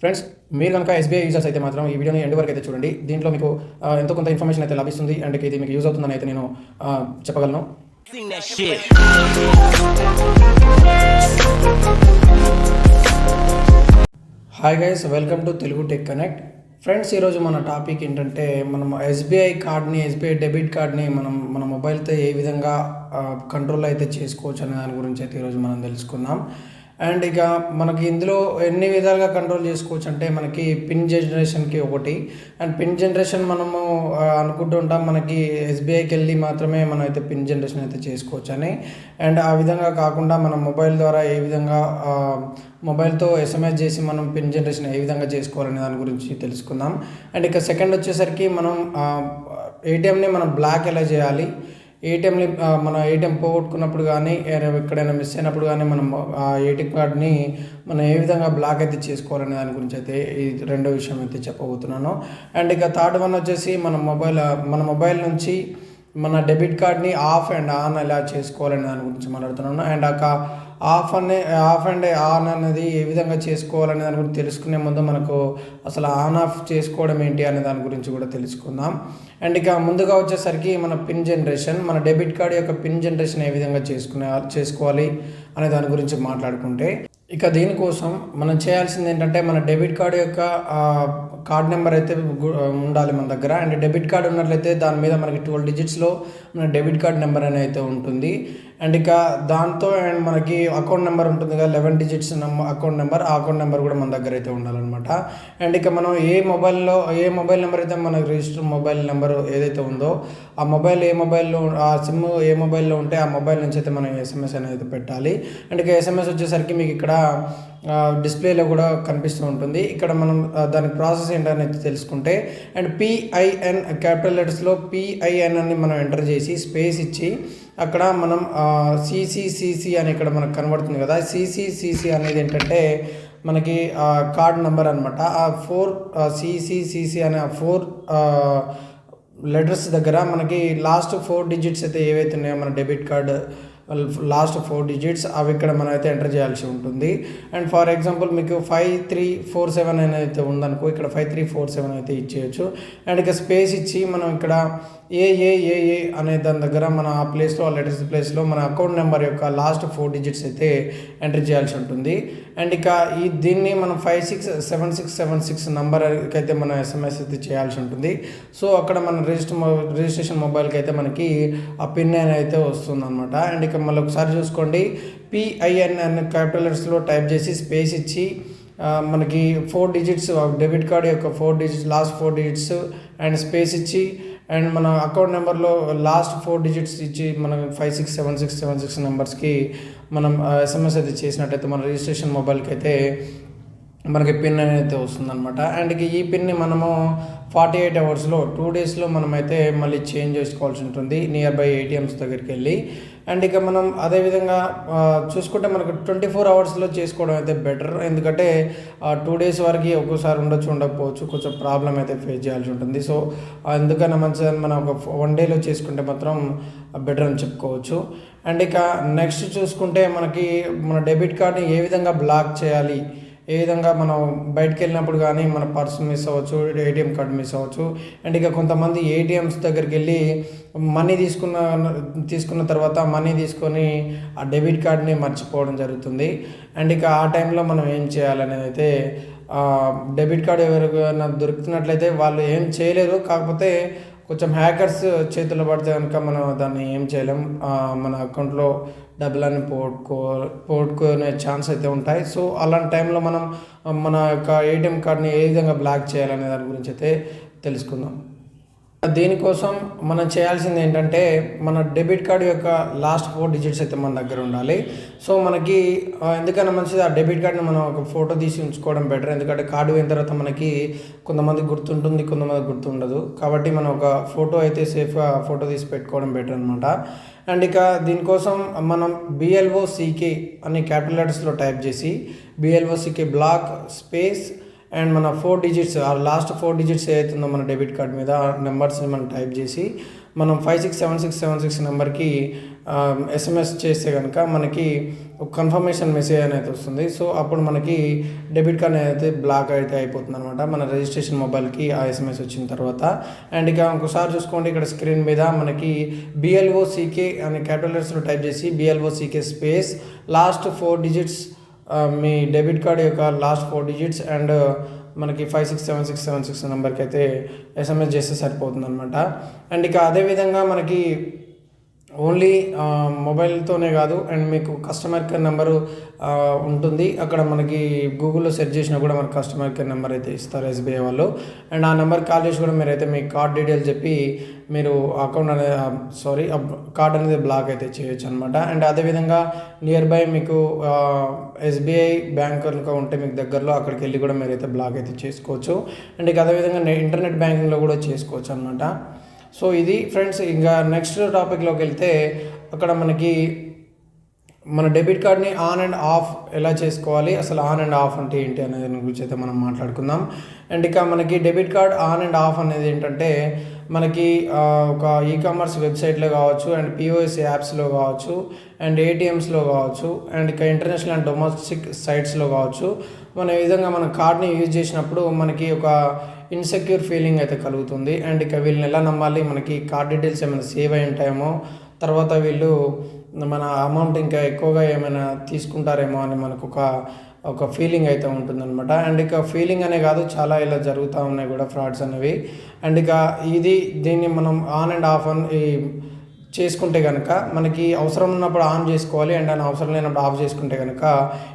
Friends, మీరు కనుక SBI users అయితే మాత్రం ఈ వీడియోని ఎండ్ వరకు అయితే చూడండి. దీంట్లో మీకు ఎంతో కొంత ఇన్ఫర్మేషన్ అయితే లభిస్తుంది అండ్ ఇది మీకు యూజ్ అవుతుందని అయితే నేను చెప్పగలను. Hi guys, welcome to Telugu tech connect. Friends, ఈరోజు మన టాపిక్ ఏంటంటే మనం ఎస్బీఐ డెబిట్ కార్డ్ని మన మొబైల్తో ఏ విధంగా కంట్రోల్ అయితే చేసుకోవచ్చు అనే దాని గురించి అయితే ఈరోజు మనం తెలుసుకుందాం. అండ్ ఇక మనకి ఇందులో ఎన్ని విధాలుగా కంట్రోల్ చేసుకోవచ్చు అంటే మనకి పిన్ జనరేషన్కి ఒకటి, అండ్ పిన్ జనరేషన్ మనము అనుకుంటూ ఉంటాం మనకి ఎస్బీఐకి వెళ్ళి మాత్రమే మనం అయితే పిన్ జనరేషన్ అయితే చేసుకోవచ్చు అని. అండ్ ఆ విధంగా కాకుండా మనం మొబైల్ ద్వారా ఏ విధంగా మొబైల్తో ఎస్ఎంఎస్ చేసి మనం పిన్ జనరేషన్ ఏ విధంగా చేసుకోవాలనే దాని గురించి తెలుసుకుందాం. అండ్ ఇక సెకండ్ వచ్చేసరికి మనం ఏటీఎంని మనం బ్లాక్ ఎలా చేయాలి, మన ఏటీఎం పోగొట్టుకున్నప్పుడు కానీ ఎక్కడైనా మిస్ అయినప్పుడు కానీ మనం ఆ ఏటీఎం కార్డ్ని మనం ఏ విధంగా బ్లాక్ అయితే చేసుకోవాలనే దాని గురించి అయితే ఈ రెండో విషయం అయితే చెప్పబోతున్నాను. అండ్ ఇక థర్డ్ వన్ వచ్చేసి మన మొబైల్ నుంచి మన డెబిట్ కార్డ్ని ఆఫ్ అండ్ ఆన్ ఎలా చేసుకోవాలనే దాని గురించి మాట్లాడుతున్నాను. అండ్ ఆఫ్ అండ్ ఆన్ అనేది ఏ విధంగా చేసుకోవాలనే దాని గురించి తెలుసుకునే ముందు మనకు అసలు ఆన్ ఆఫ్ చేసుకోవడం ఏంటి అనే దాని గురించి కూడా తెలుసుకుందాం. అండ్ ఇక ముందుగా వచ్చేసరికి మన డెబిట్ కార్డ్ యొక్క పిన్ జనరేషన్ ఏ విధంగా చేసుకోవాలి అనే దాని గురించి మాట్లాడుకుంటే, ఇక దీనికోసం మనం చేయాల్సింది ఏంటంటే మన డెబిట్ కార్డు యొక్క కార్డ్ నెంబర్ అయితే ఉండాలి మన దగ్గర. అండ్ డెబిట్ కార్డు ఉన్నట్లయితే దాని మీద మనకి 12 డిజిట్స్లో మన డెబిట్ కార్డ్ నెంబర్ అని అయితే ఉంటుంది. అండ్ ఇక దాంతో అండ్ మనకి అకౌంట్ నెంబర్ ఉంటుంది కదా, 11 డిజిట్స్ అకౌంట్ నెంబర్, ఆ అకౌంట్ నెంబర్ కూడా మన దగ్గర అయితే ఉండాలన్నమాట. అండ్ ఇక మనం ఏ మొబైల్ నెంబర్ అయితే మనకు రిజిస్టర్ మొబైల్ నెంబర్ ఏదైతే ఉందో ఆ సిమ్ ఏ మొబైల్లో ఉంటే ఆ మొబైల్ నుంచి అయితే మనం ఎస్ఎంఎస్ అనేది పెట్టాలి. అండ్ ఇక ఎస్ఎంఎస్ వచ్చేసరికి మీకు ఇక్కడ డిస్ప్లేలో కూడా కనిపిస్తూ ఉంటుంది. ఇక్కడ మనం దాని ప్రాసెస్ ఏంటనేది తెలుసుకుంటే, అండ్ పిఐఎన్ క్యాపిటల్ లెటర్స్లో పిఐఎన్ అని మనం ఎంటర్ చేసి స్పేస్ ఇచ్చి అక్కడ మనం సిసిసిసి అని ఇక్కడ మనకు కనబడుతుంది కదా, సిసిసిసి అనేది ఏంటంటే మనకి కార్డ్ నెంబర్ అనమాట. ఆ 4 సిసిసిసి అనే 4 లెటర్స్ దగ్గర మనకి లాస్ట్ 4 డిజిట్స్ అయితే ఏవైతే ఉన్నాయో మన డెబిట్ కార్డ్ లాస్ట్ 4 డిజిట్స్ అవి ఇక్కడ మనం అయితే ఎంటర్ చేయాల్సి ఉంటుంది. అండ్ ఫర్ ఎగ్జాంపుల్ మీకు 5347 అనేది ఉందనుకో, ఇక్కడ 5347 అయితే ఇచ్చేయచ్చు. అండ్ ఇక స్పేస్ ఇచ్చి మనం ఇక్కడ ఏ అనే దాని దగ్గర మన ఆ ప్లేస్లో ఆ లెటర్స్ ప్లేస్లో మన అకౌంట్ నెంబర్ యొక్క లాస్ట్ 4 డిజిట్స్ అయితే ఎంటర్ చేయాల్సి ఉంటుంది. అండ్ ఇక దీన్ని మనం 567676 నెంబర్కి అయితే మనం ఎస్ఎంఎస్ అయితే చేయాల్సి ఉంటుంది. సో అక్కడ మన రిజిస్ట్రేషన్ మొబైల్కి అయితే మనకి ఆ పిన్ అయితే వస్తుంది అనమాట. అండ్ ఇక మళ్ళీ ఒకసారి చూసుకోండి, పిఐఎన్ అనే క్యాపిటల్ లెటర్స్లో టైప్ చేసి స్పేస్ ఇచ్చి మనకి 4 డిజిట్స్ డెబిట్ కార్డ్ యొక్క 4 digits last 4 digits and space ఇచ్చి అండ్ మన అకౌంట్ నెంబర్లో లాస్ట్ 4 డిజిట్స్ ఇచ్చి మనం 567676 నెంబర్స్కి మనం ఎస్ఎంఎస్ అయితే చేసినట్టయితే మన రిజిస్ట్రేషన్ మొబైల్కి అయితే మనకి పిన్ అనేది వస్తుందన్నమాట. అండ్ ఈ పిన్ని మనము 48 అవర్స్లో 2 డేస్లో మనమైతే మళ్ళీ చేంజ్ చేసుకోవాల్సి ఉంటుంది నియర్ బై ఏటీఎంస్ దగ్గరికి వెళ్ళి. అండ్ ఇక మనం అదేవిధంగా చూసుకుంటే మనకు 24 అవర్స్లో చేసుకోవడం అయితే బెటర్, ఎందుకంటే 2 డేస్ వరకు ఒక్కోసారి ఉండకపోవచ్చు, కొంచెం ప్రాబ్లం అయితే ఫేస్ చేయాల్సి ఉంటుంది. సో ఎందుకన్నా మంచిదని మనం ఒక 1 డేలో చేసుకుంటే మాత్రం బెటర్ అని చెప్పుకోవచ్చు. అండ్ ఇక నెక్స్ట్ చూసుకుంటే మన డెబిట్ కార్డ్ని ఏ విధంగా బ్లాక్ చేయాలి, ఏ విధంగా మనం బయటకు వెళ్ళినప్పుడు కానీ మన పర్స్ మిస్ అవ్వచ్చు, ఏటీఎం కార్డ్ మిస్ అవ్వచ్చు. అండ్ ఇక కొంతమంది ఏటీఎంస్ దగ్గరికి వెళ్ళి మనీ తీసుకున్న తర్వాత మనీ తీసుకొని ఆ డెబిట్ కార్డ్ని మర్చిపోవడం జరుగుతుంది. అండ్ ఇక ఆ టైంలో మనం ఏం చేయాలనేది అయితే, డెబిట్ కార్డ్ ఎవరికైనా దొరుకుతున్నట్లయితే వాళ్ళు ఏం చేయలేరు, కాకపోతే కొంచెం హ్యాకర్స్ చేతుల్లో పడితే కనుక మనం దాన్ని ఏం చేయలేం, మన అకౌంట్లో డబ్బులన్నీ పోగొట్టుకునే ఛాన్స్ అయితే ఉంటాయి. సో అలాంటి టైంలో మనం మన యొక్క ఏటీఎం కార్డ్ని ఏ విధంగా బ్లాక్ చేయాలనే దాని గురించి అయితే తెలుసుకుందాం. దీనికోసం మనం చేయాల్సింది ఏంటంటే మన డెబిట్ కార్డు యొక్క లాస్ట్ 4 డిజిట్స్ అయితే మన దగ్గర ఉండాలి. సో మనకి ఎందుకన్నా మంచిది ఆ డెబిట్ కార్డ్ని మనం ఒక ఫోటో తీసి ఉంచుకోవడం బెటర్, ఎందుకంటే కార్డు పోయిన తర్వాత మనకి కొంతమంది గుర్తుంటుంది, కొంతమంది గుర్తుండదు. కాబట్టి మనం ఒక ఫోటో అయితే సేఫ్గా ఫోటో తీసి పెట్టుకోవడం బెటర్ అనమాట. అండ్ ఇక దీనికోసం మనం BLOCK అని క్యాపిటల్ లెటర్స్లో టైప్ చేసి BLOCK బ్లాక్ స్పేస్ అండ్ మన 4 డిజిట్స్ ఆ లాస్ట్ 4 డిజిట్స్ ఏదైతుందో మన డెబిట్ కార్డ్ మీద నెంబర్స్ని మనం టైప్ చేసి మనం 567676 నెంబర్కి SMS చేస్తే కనుక మనకి ఒక కన్ఫర్మేషన్ మెసేజ్ అనేది వస్తుంది. సో అప్పుడు మనకి డెబిట్ కార్డ్ అయితే బ్లాక్ అయితే అయిపోతుంది అనమాట, మన రిజిస్ట్రేషన్ మొబైల్కి ఆ SMS వచ్చిన తర్వాత. అండ్ ఇక ఇంకోసారి చూసుకోండి, ఇక్కడ స్క్రీన్ మీద మనకి BLOCK అని క్యాపిటల్ లెటర్స్లో టైప్ చేసి BLOCK స్పేస్ లాస్ట్ 4 డిజిట్స్, మీ డెబిట్ కార్డ్ యొక్క లాస్ట్ 4 డిజిట్స్ అండ్ మనకి 567676 నెంబర్కి అయితే SMS చేస్తే సరిపోతుంది అనమాట. అండ్ ఇక అదేవిధంగా మనకి ఓన్లీ మొబైల్తోనే కాదు, అండ్ మీకు కస్టమర్ కేర్ నెంబరు ఉంటుంది. అక్కడ మనకి గూగుల్లో సెర్చ్ చేసినా కూడా మనకి కస్టమర్ కేర్ నెంబర్ అయితే ఇస్తారు SBI వాళ్ళు. అండ్ ఆ నెంబర్ కాల్ చేసి కూడా మీరైతే మీ కార్డ్ డీటెయిల్స్ చెప్పి మీరు అకౌంట్ అనేది కార్డ్ అనేది బ్లాక్ అయితే చేయొచ్చు అనమాట. అండ్ అదేవిధంగా నియర్ బై మీకు SBI బ్యాంక్ కనుక ఉంటే మీకు దగ్గరలో అక్కడికి వెళ్ళి కూడా మీరైతే బ్లాక్ అయితే చేసుకోవచ్చు. అండ్ ఇక అదేవిధంగా ఇంటర్నెట్ బ్యాంకింగ్లో కూడా చేసుకోవచ్చు అనమాట. సో ఇది ఫ్రెండ్స్. ఇంకా నెక్స్ట్ టాపిక్లోకి వెళ్తే అక్కడ మనకి మన డెబిట్ కార్డ్ని ఆన్ అండ్ ఆఫ్ ఎలా చేసుకోవాలి, అసలు ఆన్ అండ్ ఆఫ్ అంటే ఏంటి అనే దాని గురించి అయితే మనం మాట్లాడుకుందాం. అండ్ ఇక మనకి debit card on and of అనేది ఏంటంటే మనకి ఒక ఈకామర్స్ వెబ్సైట్లో కావచ్చు, అండ్ POS యాప్స్లో కావచ్చు, అండ్ ATMస్లో కావచ్చు, అండ్ ఇక ఇంటర్నేషనల్ అండ్ డొమెస్టిక్ సైట్స్లో కావచ్చు, మన ఈ విధంగా మన కార్డ్ని యూజ్ చేసినప్పుడు మనకి ఒక ఇన్సెక్యూర్ ఫీలింగ్ అయితే కలుగుతుంది. అండ్ ఇక వీళ్ళని ఎలా నమ్మాలి, మనకి కార్డ్ డీటెయిల్స్ ఏమైనా సేవ్ అయి ఉంటాయేమో, తర్వాత వీళ్ళు మన అమౌంట్ ఇంకా ఎక్కువగా ఏమైనా తీసుకుంటారేమో అని మనకు ఒక ఫీలింగ్ అయితే ఉంటుందన్నమాట. అండ్ ఇక ఫీలింగ్ అనే కాదు, చాలా ఇలా జరుగుతూ ఉన్నాయి కూడా ఫ్రాడ్స్ అనేవి. అండ్ ఇక దీన్ని మనం ఆన్ అండ్ ఆఫ్ చేసుకుంటే కనుక మనకి అవసరం ఉన్నప్పుడు ఆన్ చేసుకోవాలి, అండ్ అవసరం లేనప్పుడు ఆఫ్ చేసుకుంటే కనుక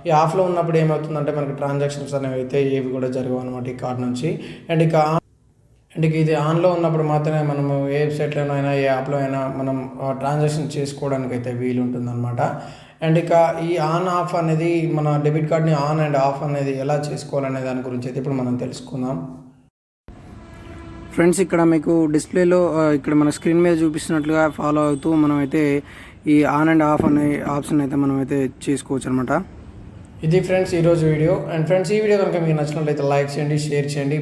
ఈ ఆఫ్లో ఉన్నప్పుడు ఏమవుతుందంటే మనకి ట్రాన్సాక్షన్స్ అనేవి అయితే ఏవి కూడా జరగవు అనమాట ఈ కార్డ్ నుంచి. అండ్ ఇక ఇది ఆన్లో ఉన్నప్పుడు మాత్రమే మనము ఏ వెబ్సైట్లోనైనా అయినా ఏ యాప్లో అయినా మనం ట్రాన్సాక్షన్ చేసుకోవడానికి అయితే వీలు ఉంటుందన్నమాట. అండ్ ఇక ఈ ఆన్ ఆఫ్ అనేది మన డెబిట్ కార్డ్ని ఆన్ అండ్ ఆఫ్ అనేది ఎలా చేసుకోవాలనే దాని గురించి అయితే ఇప్పుడు మనం తెలుసుకుందాం. ఫ్రెండ్స్, ఇక్కడ మీకు డిస్ప్లేలో ఇక్కడ మన స్క్రీన్ మీద చూపిస్తున్నట్లుగా ఫాలో అవుతూ మనం అయితే ఈ ఆన్ అండ్ ఆఫ్ అనే ఆప్షన్ అయితే మనం అయితే చేసుకోవచ్చు అనమాట. ఇది ఫ్రెండ్స్ ఈరోజు వీడియో. అండ్ ఫ్రెండ్స్, ఈ వీడియో కనుక మీకు నచ్చినట్లయితే లైక్ చేయండి, షేర్ చేయండి.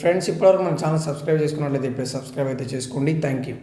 ఫ్రెండ్స్, ఇప్పటివరకు మన ఛానల్ సబ్స్క్రైబ్ చేసుకున్నట్లయితే ఇప్పుడు సబ్స్క్రైబ్ అయితే చేసుకోండి. Thank you.